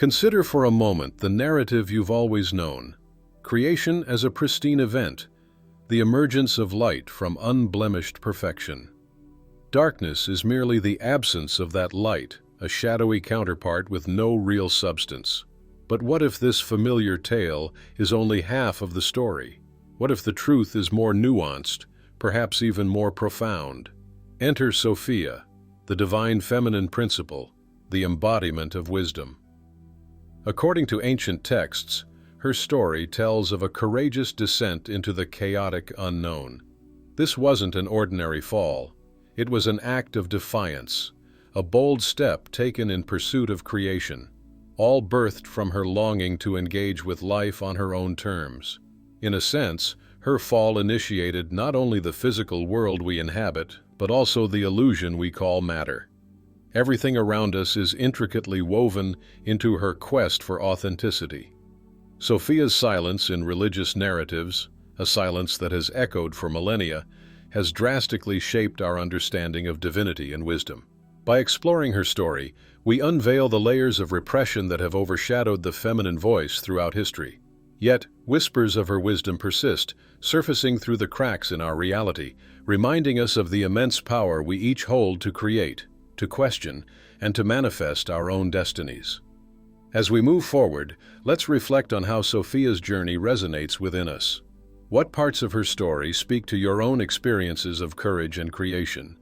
Consider for a moment the narrative you've always known. Creation as a pristine event, the emergence of light from unblemished perfection. Darkness is merely the absence of that light, a shadowy counterpart with no real substance. But what if this familiar tale is only half of the story? What if the truth is more nuanced, perhaps even more profound? Enter Sophia, the divine feminine principle, the embodiment of wisdom. According to ancient texts, her story tells of a courageous descent into the chaotic unknown. This wasn't an ordinary fall. It was an act of defiance, a bold step taken in pursuit of creation, all birthed from her longing to engage with life on her own terms. In a sense, her fall initiated not only the physical world we inhabit, but also the illusion we call matter. Everything around us is intricately woven into her quest for authenticity. Sophia's silence in religious narratives, a silence that has echoed for millennia, has drastically shaped our understanding of divinity and wisdom. By exploring her story, we unveil the layers of repression that have overshadowed the feminine voice throughout history. Yet, whispers of her wisdom persist, surfacing through the cracks in our reality, reminding us of the immense power we each hold to create, to question, and to manifest our own destinies. As we move forward, let's reflect on how Sophia's journey resonates within us. What parts of her story speak to your own experiences of courage and creation?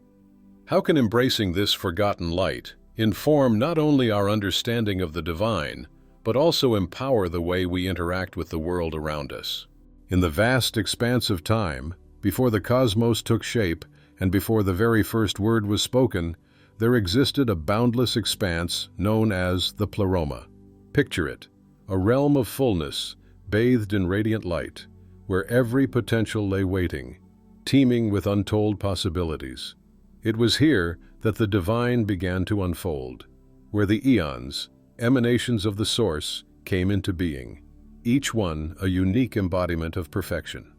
How can embracing this forgotten light inform not only our understanding of the divine, but also empower the way we interact with the world around us? In the vast expanse of time, before the cosmos took shape and before the very first word was spoken, there existed a boundless expanse known as the Pleroma. Picture it, a realm of fullness, bathed in radiant light, where every potential lay waiting, teeming with untold possibilities. It was here that the divine began to unfold, where the eons, emanations of the source, came into being, each one a unique embodiment of perfection.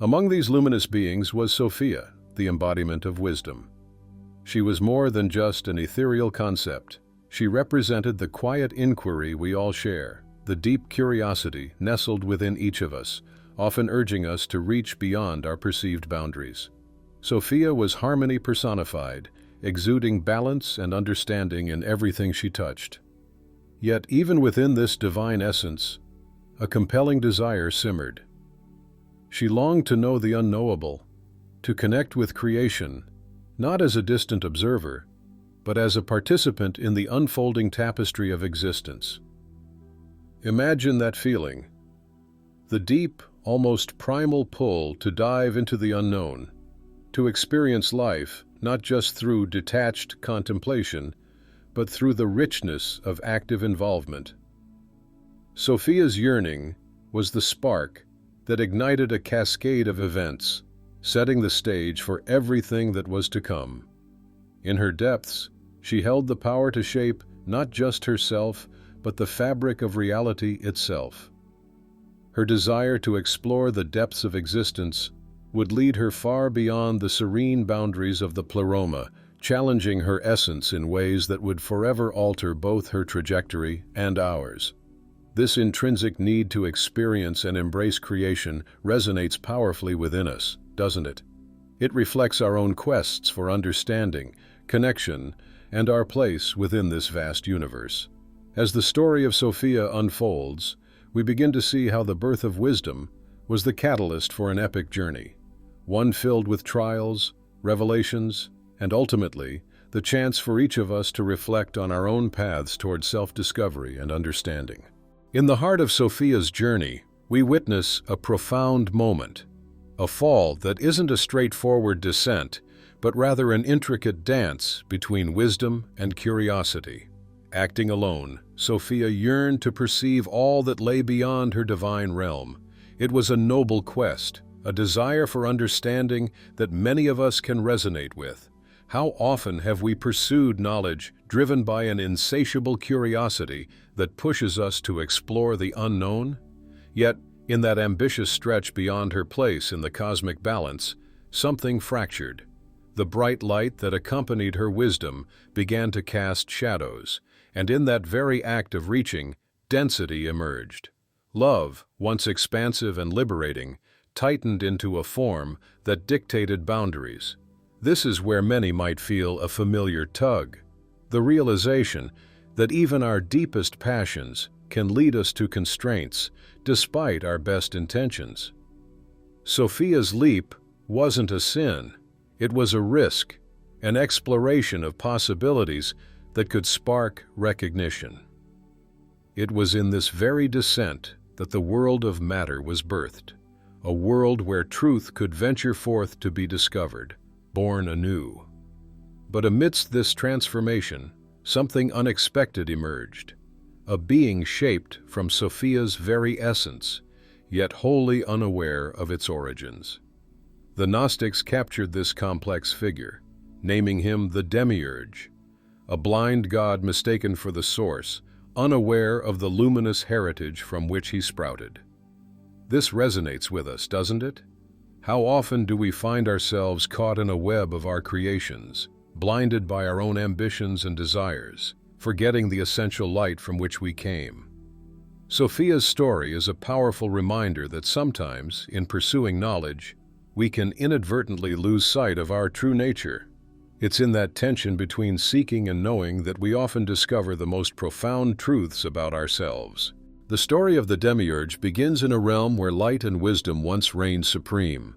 Among these luminous beings was Sophia, the embodiment of wisdom. She was more than just an ethereal concept. She represented the quiet inquiry we all share, the deep curiosity nestled within each of us, often urging us to reach beyond our perceived boundaries. Sophia was harmony personified, exuding balance and understanding in everything she touched. Yet even within this divine essence, a compelling desire simmered. She longed to know the unknowable, to connect with creation, not as a distant observer, but as a participant in the unfolding tapestry of existence. Imagine that feeling, the deep, almost primal pull to dive into the unknown, to experience life not just through detached contemplation, but through the richness of active involvement. Sophia's yearning was the spark that ignited a cascade of events, setting the stage for everything that was to come. In her depths, she held the power to shape not just herself, but the fabric of reality itself. Her desire to explore the depths of existence would lead her far beyond the serene boundaries of the Pleroma, challenging her essence in ways that would forever alter both her trajectory and ours. This intrinsic need to experience and embrace creation resonates powerfully within us, doesn't it? It reflects our own quests for understanding, connection, and our place within this vast universe. As the story of Sophia unfolds, we begin to see how the birth of wisdom was the catalyst for an epic journey, one filled with trials, revelations, and ultimately, the chance for each of us to reflect on our own paths toward self-discovery and understanding. In the heart of Sophia's journey, we witness a profound moment, a fall that isn't a straightforward descent, but rather an intricate dance between wisdom and curiosity. Acting alone, Sophia yearned to perceive all that lay beyond her divine realm. It was a noble quest, a desire for understanding that many of us can resonate with. How often have we pursued knowledge driven by an insatiable curiosity that pushes us to explore the unknown? Yet, in that ambitious stretch beyond her place in the cosmic balance, something fractured. The bright light that accompanied her wisdom began to cast shadows, And in that very act of reaching, density emerged. Love, once expansive and liberating, tightened into a form that dictated boundaries. This is where many might feel a familiar tug, the realization that even our deepest passions can lead us to constraints despite our best intentions. Sophia's leap wasn't a sin. It was a risk, an exploration of possibilities that could spark recognition. It was in this very descent that the world of matter was birthed, a world where truth could venture forth to be discovered, born anew. But amidst this transformation, something unexpected emerged, a being shaped from Sophia's very essence, yet wholly unaware of its origins. The Gnostics captured this complex figure, naming him the Demiurge, a blind god mistaken for the source, unaware of the luminous heritage from which he sprouted. This resonates with us, doesn't it? How often do we find ourselves caught in a web of our creations, blinded by our own ambitions and desires, forgetting the essential light from which we came? Sophia's story is a powerful reminder that sometimes, in pursuing knowledge, we can inadvertently lose sight of our true nature. It's in that tension between seeking and knowing that we often discover the most profound truths about ourselves. The story of the Demiurge begins in a realm where light and wisdom once reigned supreme.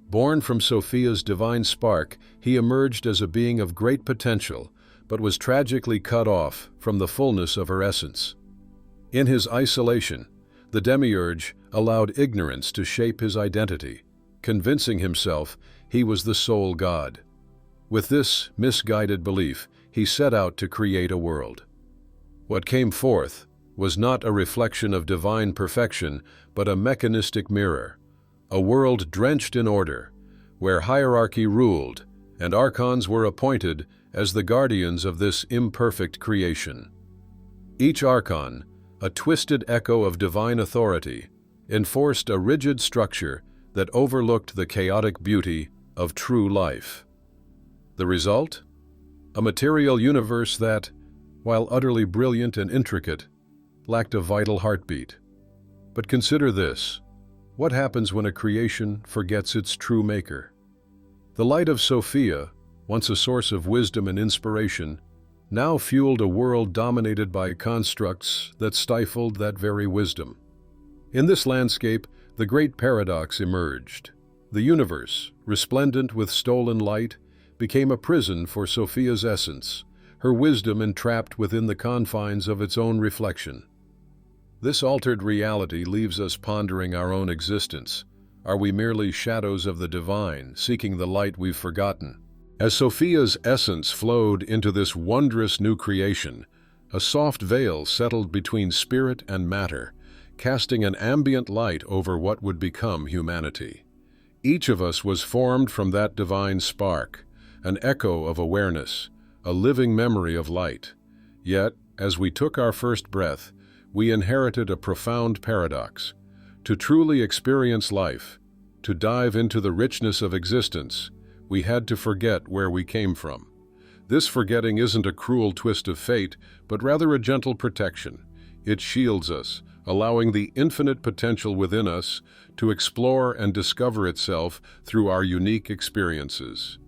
Born from Sophia's divine spark, he emerged as a being of great potential, but was tragically cut off from the fullness of her essence. In his isolation, the Demiurge allowed ignorance to shape his identity, convincing himself he was the sole god. With this misguided belief, he set out to create a world. What came forth was not a reflection of divine perfection, but a mechanistic mirror, a world drenched in order, where hierarchy ruled and Archons were appointed as the guardians of this imperfect creation. Each Archon, a twisted echo of divine authority, enforced a rigid structure that overlooked the chaotic beauty of true life. The result? A material universe that, while utterly brilliant and intricate, lacked a vital heartbeat. But consider this: what happens when a creation forgets its true maker? The light of Sophia, once a source of wisdom and inspiration, now fueled a world dominated by constructs that stifled that very wisdom. In this landscape, the great paradox emerged. The universe, resplendent with stolen light, became a prison for Sophia's essence, her wisdom entrapped within the confines of its own reflection. This altered reality leaves us pondering our own existence. Are we merely shadows of the divine, seeking the light we've forgotten? As Sophia's essence flowed into this wondrous new creation, a soft veil settled between spirit and matter, casting an ambient light over what would become humanity. Each of us was formed from that divine spark, an echo of awareness, a living memory of light. Yet, as we took our first breath, we inherited a profound paradox. To truly experience life, to dive into the richness of existence, we had to forget where we came from. This forgetting isn't a cruel twist of fate, but rather a gentle protection. It shields us, allowing the infinite potential within us to explore and discover itself through our unique experiences.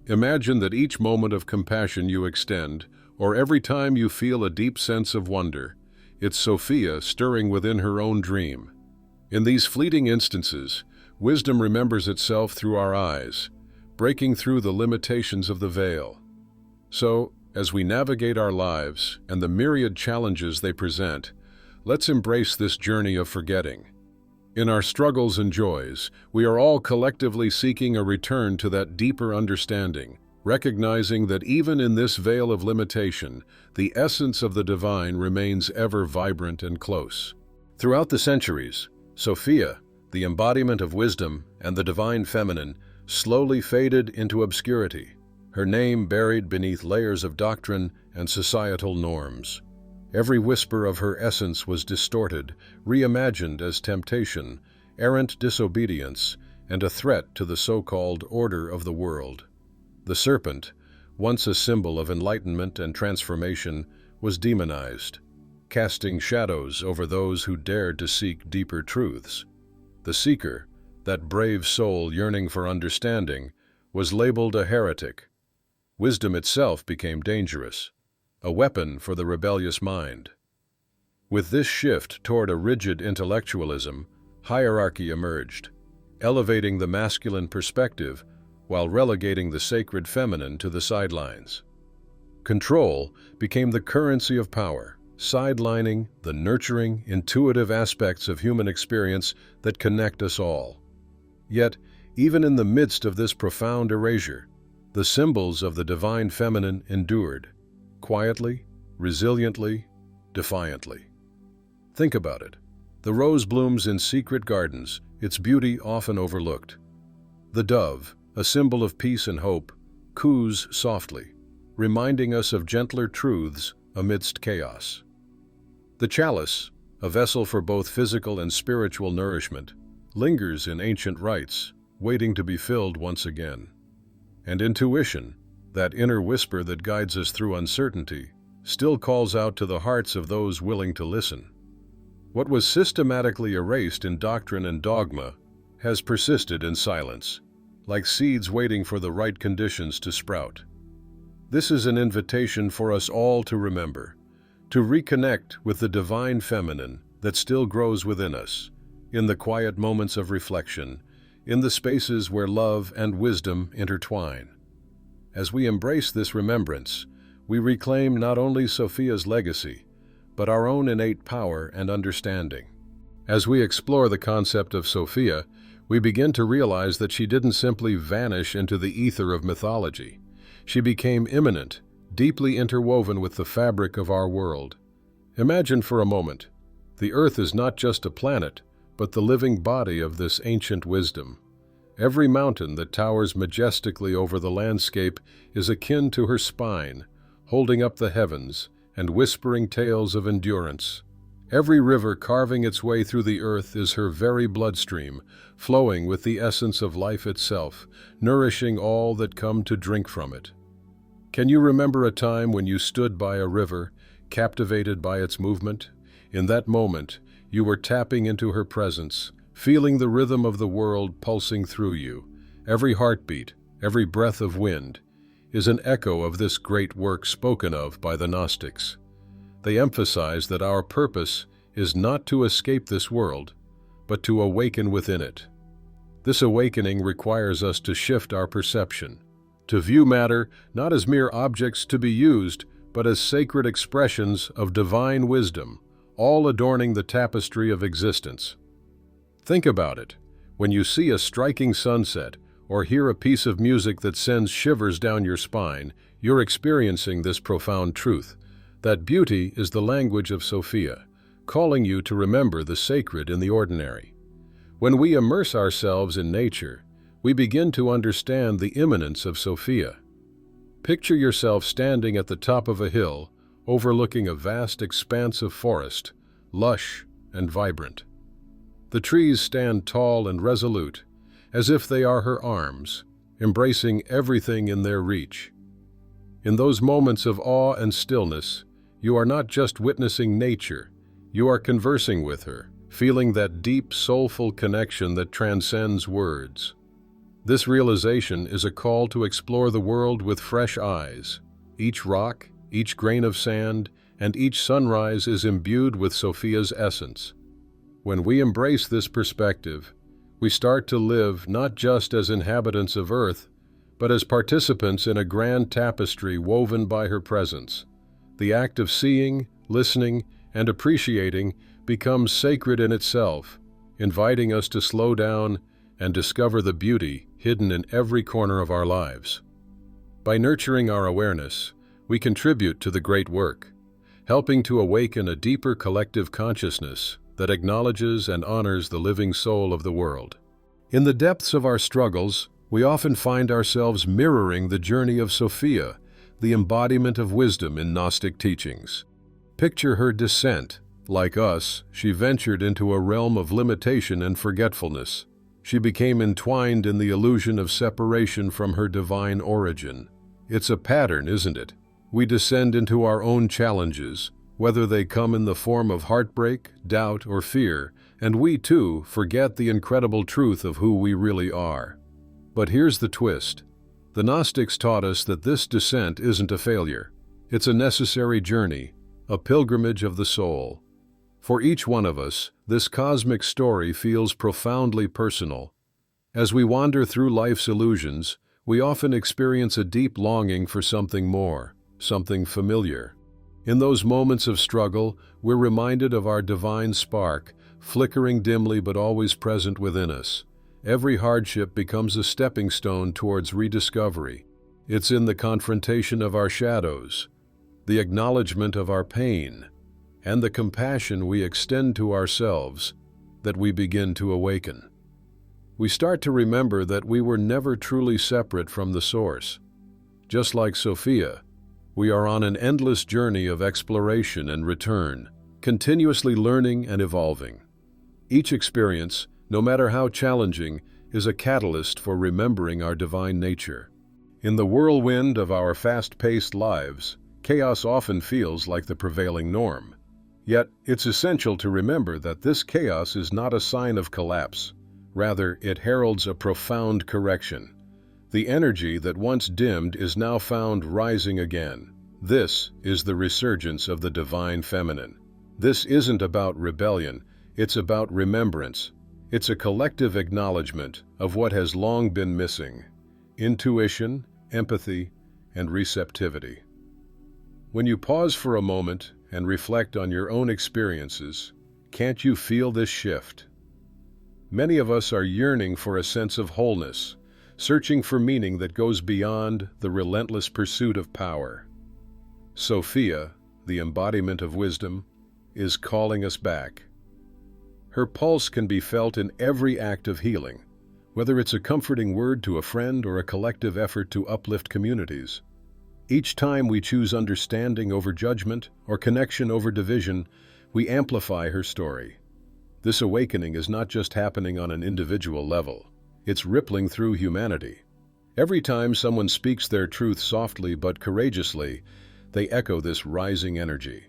Imagine that each moment of compassion you extend, or every time you feel a deep sense of wonder, it's Sophia stirring within her own dream. In these fleeting instances, wisdom remembers itself through our eyes, breaking through the limitations of the veil. So, as we navigate our lives and the myriad challenges they present, let's embrace this journey of forgetting. In our struggles and joys, we are all collectively seeking a return to that deeper understanding, recognizing that even in this veil of limitation, the essence of the divine remains ever vibrant and close. Throughout the centuries, Sophia, the embodiment of wisdom and the divine feminine, slowly faded into obscurity, her name buried beneath layers of doctrine and societal norms. Every whisper of her essence was distorted, reimagined as temptation, errant disobedience, and a threat to the so-called order of the world. The serpent, once a symbol of enlightenment and transformation, was demonized, casting shadows over those who dared to seek deeper truths. The seeker, that brave soul yearning for understanding, was labeled a heretic. Wisdom itself became dangerous, a weapon for the rebellious mind. With this shift toward a rigid intellectualism, hierarchy emerged, elevating the masculine perspective while relegating the sacred feminine to the sidelines. Control became the currency of power, sidelining the nurturing, intuitive aspects of human experience that connect us all. Yet, even in the midst of this profound erasure, the symbols of the divine feminine endured, quietly, resiliently, defiantly. Think about it. The rose blooms in secret gardens, its beauty often overlooked. The dove, a symbol of peace and hope, coos softly, reminding us of gentler truths amidst chaos. The chalice, a vessel for both physical and spiritual nourishment, lingers in ancient rites, waiting to be filled once again. And intuition, that inner whisper that guides us through uncertainty, still calls out to the hearts of those willing to listen. What was systematically erased in doctrine and dogma has persisted in silence, like seeds waiting for the right conditions to sprout. This is an invitation for us all to remember, to reconnect with the divine feminine that still grows within us, in the quiet moments of reflection, in the spaces where love and wisdom intertwine. As we embrace this remembrance, we reclaim not only Sophia's legacy, but our own innate power and understanding. As we explore the concept of Sophia, we begin to realize that she didn't simply vanish into the ether of mythology. She became immanent, deeply interwoven with the fabric of our world. Imagine for a moment, the Earth is not just a planet, but the living body of this ancient wisdom. Every mountain that towers majestically over the landscape is akin to her spine, holding up the heavens and whispering tales of endurance. Every river carving its way through the earth is her very bloodstream, flowing with the essence of life itself, nourishing all that come to drink from it. Can you remember a time when you stood by a river, captivated by its movement? In that moment, you were tapping into her presence, feeling the rhythm of the world pulsing through you. Every heartbeat, every breath of wind, is an echo of this great work spoken of by the Gnostics. They emphasize that our purpose is not to escape this world, but to awaken within it. This awakening requires us to shift our perception, to view matter not as mere objects to be used, but as sacred expressions of divine wisdom, all adorning the tapestry of existence. Think about it. When you see a striking sunset, or hear a piece of music that sends shivers down your spine, you're experiencing this profound truth, that beauty is the language of Sophia, calling you to remember the sacred in the ordinary. When we immerse ourselves in nature, we begin to understand the immanence of Sophia. Picture yourself standing at the top of a hill, overlooking a vast expanse of forest, lush and vibrant. The trees stand tall and resolute, as if they are her arms, embracing everything in their reach. In those moments of awe and stillness, you are not just witnessing nature, you are conversing with her, feeling that deep, soulful connection that transcends words. This realization is a call to explore the world with fresh eyes. Each rock, each grain of sand, and each sunrise is imbued with Sophia's essence. When we embrace this perspective, we start to live not just as inhabitants of Earth, but as participants in a grand tapestry woven by her presence. The act of seeing, listening, and appreciating becomes sacred in itself, inviting us to slow down and discover the beauty hidden in every corner of our lives. By nurturing our awareness, we contribute to the great work, helping to awaken a deeper collective consciousness that acknowledges and honors the living soul of the world. In the depths of our struggles, we often find ourselves mirroring the journey of Sophia, the embodiment of wisdom in Gnostic teachings. Picture her descent. Like us, she ventured into a realm of limitation and forgetfulness. She became entwined in the illusion of separation from her divine origin. It's a pattern, isn't it? we descend into our own challenges, whether they come in the form of heartbreak, doubt, or fear, and we too forget the incredible truth of who we really are. But here's the twist. The Gnostics taught us that this descent isn't a failure. It's a necessary journey, a pilgrimage of the soul. For each one of us, this cosmic story feels profoundly personal. As we wander through life's illusions, we often experience a deep longing for something more, something familiar. In those moments of struggle, we're reminded of our divine spark, flickering dimly but always present within us. Every hardship becomes a stepping stone towards rediscovery. It's in the confrontation of our shadows, the acknowledgement of our pain, and the compassion we extend to ourselves that we begin to awaken. We start to remember that we were never truly separate from the source. Just like Sophia, we are on an endless journey of exploration and return, continuously learning and evolving. Each experience, no matter how challenging, is a catalyst for remembering our divine nature. In the whirlwind of our fast-paced lives, chaos often feels like the prevailing norm. Yet, it's essential to remember that this chaos is not a sign of collapse. Rather, it heralds a profound correction. The energy that once dimmed is now found rising again. This is the resurgence of the divine feminine. This isn't about rebellion, it's about remembrance. It's a collective acknowledgement of what has long been missing: intuition, empathy, and receptivity. When you pause for a moment and reflect on your own experiences, can't you feel this shift? Many of us are yearning for a sense of wholeness, searching for meaning that goes beyond the relentless pursuit of power. Sophia, the embodiment of wisdom, is calling us back. Her pulse can be felt in every act of healing, whether it's a comforting word to a friend or a collective effort to uplift communities. Each time we choose understanding over judgment or connection over division, we amplify her story. This awakening is not just happening on an individual level, it's rippling through humanity. Every time someone speaks their truth softly but courageously, they echo this rising energy.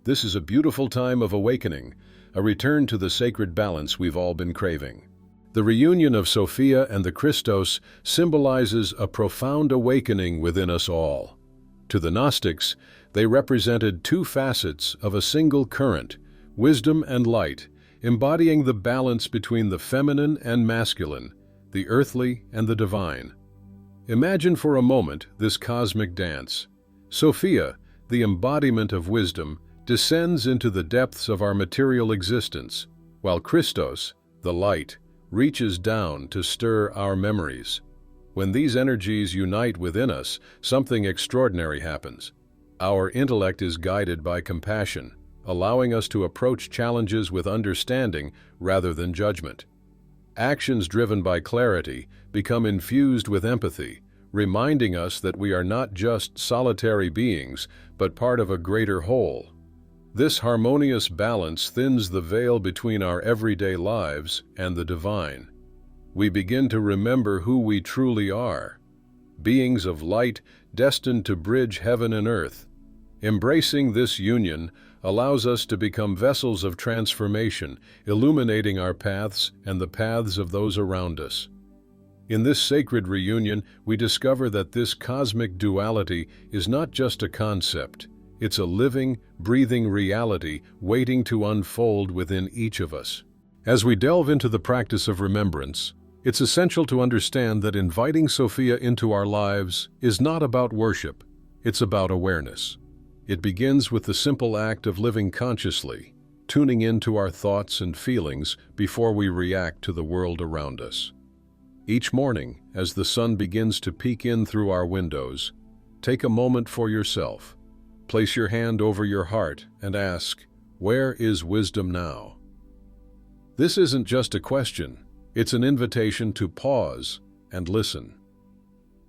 This is a beautiful time of awakening, a return to the sacred balance we've all been craving. The reunion of Sophia and the Christos symbolizes a profound awakening within us all. To the Gnostics, they represented two facets of a single current, wisdom and light, embodying the balance between the feminine and masculine, the earthly and the divine. Imagine for a moment this cosmic dance. Sophia, the embodiment of wisdom, descends into the depths of our material existence, while Christos, the light, reaches down to stir our memories. When these energies unite within us, something extraordinary happens. Our intellect is guided by compassion, allowing us to approach challenges with understanding rather than judgment. Actions driven by clarity become infused with empathy, reminding us that we are not just solitary beings, but part of a greater whole. This harmonious balance thins the veil between our everyday lives and the divine. We begin to remember who we truly are, beings of light destined to bridge heaven and earth. Embracing this union allows us to become vessels of transformation, illuminating our paths and the paths of those around us. In this sacred reunion, we discover that this cosmic duality is not just a concept. It's a living, breathing reality waiting to unfold within each of us. As we delve into the practice of remembrance, it's essential to understand that inviting Sophia into our lives is not about worship, it's about awareness. It begins with the simple act of living consciously, tuning into our thoughts and feelings before we react to the world around us. Each morning, as the sun begins to peek in through our windows, take a moment for yourself. Place your hand over your heart and ask, "Where is wisdom now?" This isn't just a question, it's an invitation to pause and listen.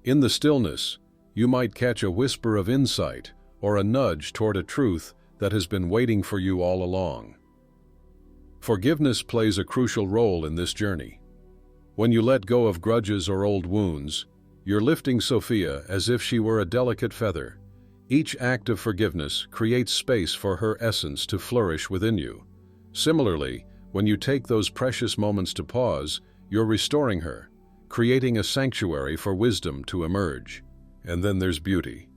In the stillness, you might catch a whisper of insight or a nudge toward a truth that has been waiting for you all along. Forgiveness plays a crucial role in this journey. When you let go of grudges or old wounds, you're lifting Sophia as if she were a delicate feather, Each act of forgiveness creates space for her essence to flourish within you. Similarly, when you take those precious moments to pause, you're restoring her, creating a sanctuary for wisdom to emerge. And then there's beauty.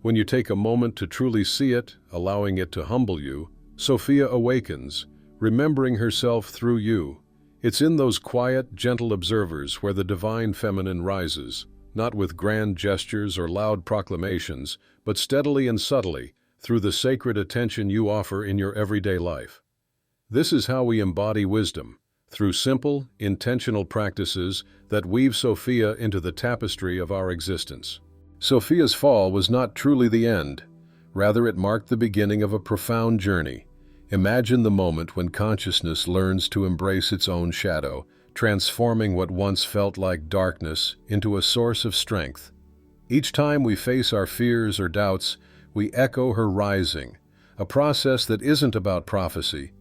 When you take a moment to truly see it, allowing it to humble you, Sophia awakens, remembering herself through you. It's in those quiet, gentle observers where the divine feminine rises, not with grand gestures or loud proclamations, but steadily and subtly through the sacred attention you offer in your everyday life. This is how we embody wisdom, through simple, intentional practices that weave Sophia into the tapestry of our existence. Sophia's fall was not truly the end. Rather, it marked the beginning of a profound journey. Imagine the moment when consciousness learns to embrace its own shadow, transforming what once felt like darkness into a source of strength. Each time we face our fears or doubts, we echo her rising, a process that isn't about prophecy,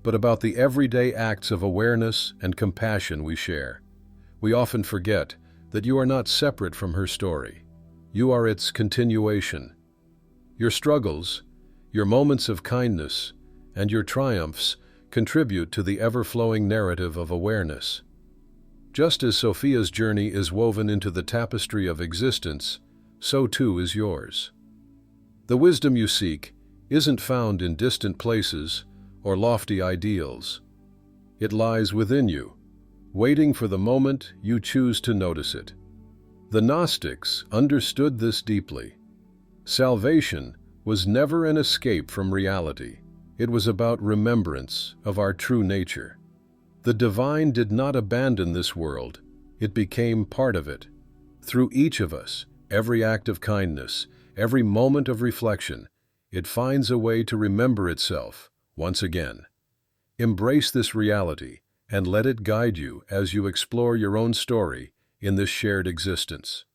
but about the everyday acts of awareness and compassion we share. We often forget that you are not separate from her story. You are its continuation. Your struggles, your moments of kindness, and your triumphs contribute to the ever-flowing narrative of awareness. Just as Sophia's journey is woven into the tapestry of existence, so too is yours. The wisdom you seek isn't found in distant places or lofty ideals. It lies within you, waiting for the moment you choose to notice it. The Gnostics understood this deeply. Salvation was never an escape from reality. It was about remembrance of our true nature. The divine did not abandon this world. It became part of it. Through each of us, every act of kindness, every moment of reflection, it finds a way to remember itself once again. Embrace this reality and let it guide you as you explore your own story in this shared existence.